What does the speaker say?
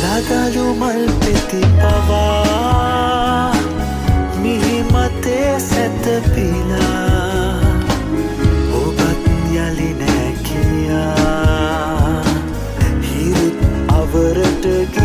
ලදලු මල් පෙති පවා මිහි මතේ සැතපීලා ඔබත් යලි නෑ කියා හිරුත් අවරට